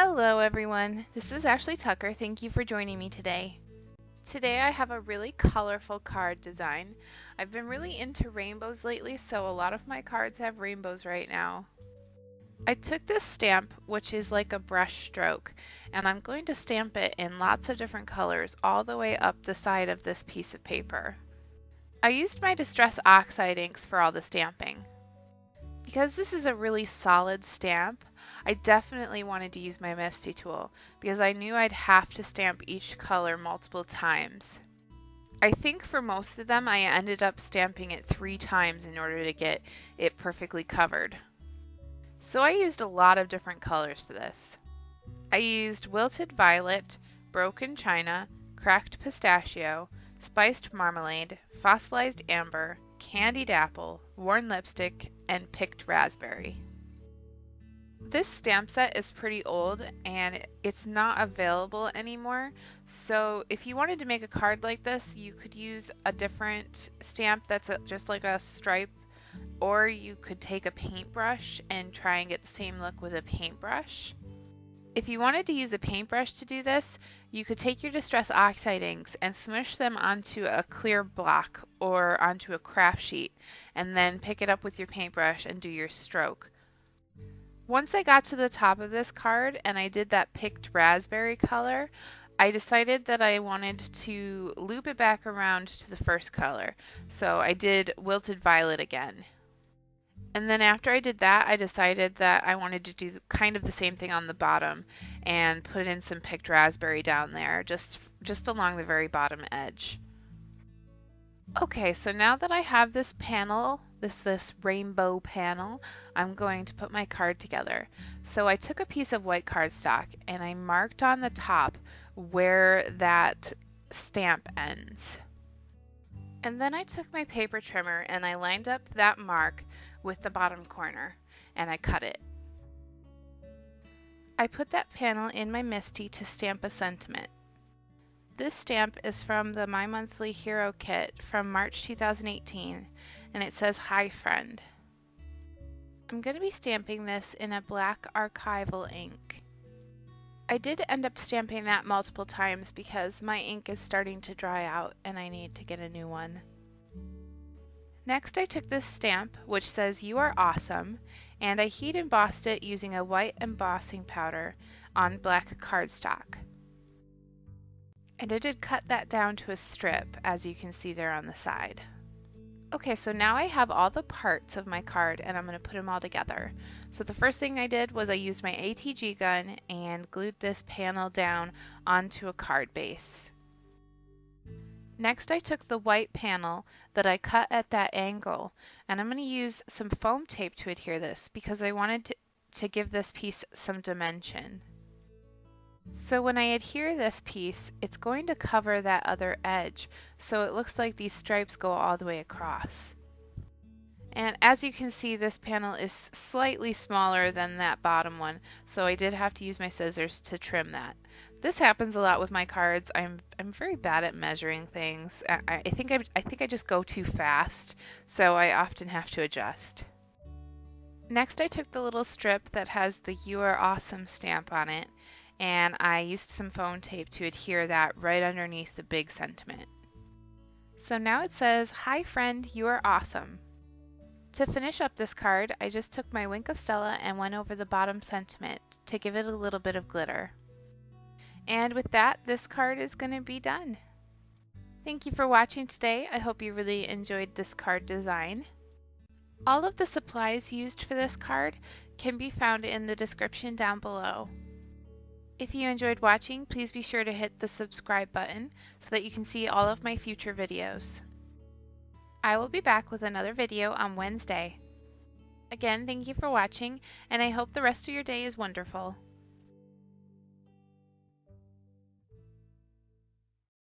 Hello everyone, this is Ashley Tucker. Thank you for joining me today. Today I have a really colorful card design. I've been really into rainbows lately, so a lot of my cards have rainbows right now. I took this stamp, which is like a brush stroke, and I'm going to stamp it in lots of different colors all the way up the side of this piece of paper. I used my Distress Oxide inks for all the stamping. Because this is a really solid stamp, I definitely wanted to use my Misty tool because I knew I'd have to stamp each color multiple times. I think for most of them I ended up stamping it 3 times in order to get it perfectly covered. So I used a lot of different colors for this. I used wilted violet, broken china, cracked pistachio, spiced marmalade, fossilized amber, candied apple, worn lipstick, and picked raspberry. This stamp set is pretty old and it's not available anymore, so if you wanted to make a card like this, you could use a different stamp that's just like a stripe, or you could take a paintbrush and try and get the same look with a paintbrush. If you wanted to use a paintbrush to do this, you could take your Distress Oxide inks and smush them onto a clear block or onto a craft sheet, and then pick it up with your paintbrush and do your stroke. Once I got to the top of this card and I did that picked raspberry color, I decided that I wanted to loop it back around to the first color. So I did wilted violet again. And then after I did that, I decided that I wanted to do kind of the same thing on the bottom and put in some picked raspberry down there, just along the very bottom edge. Okay, so now that I have this panel, this rainbow panel, I'm going to put my card together. So I took a piece of white cardstock and I marked on the top where that stamp ends. And then I took my paper trimmer and I lined up that mark with the bottom corner and I cut it. I put that panel in my Misty to stamp a sentiment. This stamp is from the My Monthly Hero Kit from March 2018 and it says, "Hi friend." I'm going to be stamping this in a black archival ink. I did end up stamping that multiple times because my ink is starting to dry out and I need to get a new one. Next I took this stamp, which says "You are awesome," and I heat embossed it using a white embossing powder on black cardstock. And I did cut that down to a strip, as you can see there on the side. Okay, so now I have all the parts of my card and I'm going to put them all together. So the first thing I did was I used my ATG gun and glued this panel down onto a card base. Next I took the white panel that I cut at that angle and I'm going to use some foam tape to adhere this because I wanted to give this piece some dimension. So when I adhere this piece, it's going to cover that other edge, so it looks like these stripes go all the way across. And as you can see, this panel is slightly smaller than that bottom one, so I did have to use my scissors to trim that. This happens a lot with my cards. I'm very bad at measuring things. I think I just go too fast, so I often have to adjust. Next I took the little strip that has the "You are awesome" stamp on it, and I used some foam tape to adhere that right underneath the big sentiment. So now it says, "Hi friend, you are awesome." To finish up this card, I just took my Wink of Stella and went over the bottom sentiment to give it a little bit of glitter. And with that, this card is going to be done. Thank you for watching today. I hope you really enjoyed this card design. All of the supplies used for this card can be found in the description down below. If you enjoyed watching, please be sure to hit the subscribe button so that you can see all of my future videos. I will be back with another video on Wednesday. Again, thank you for watching, and I hope the rest of your day is wonderful.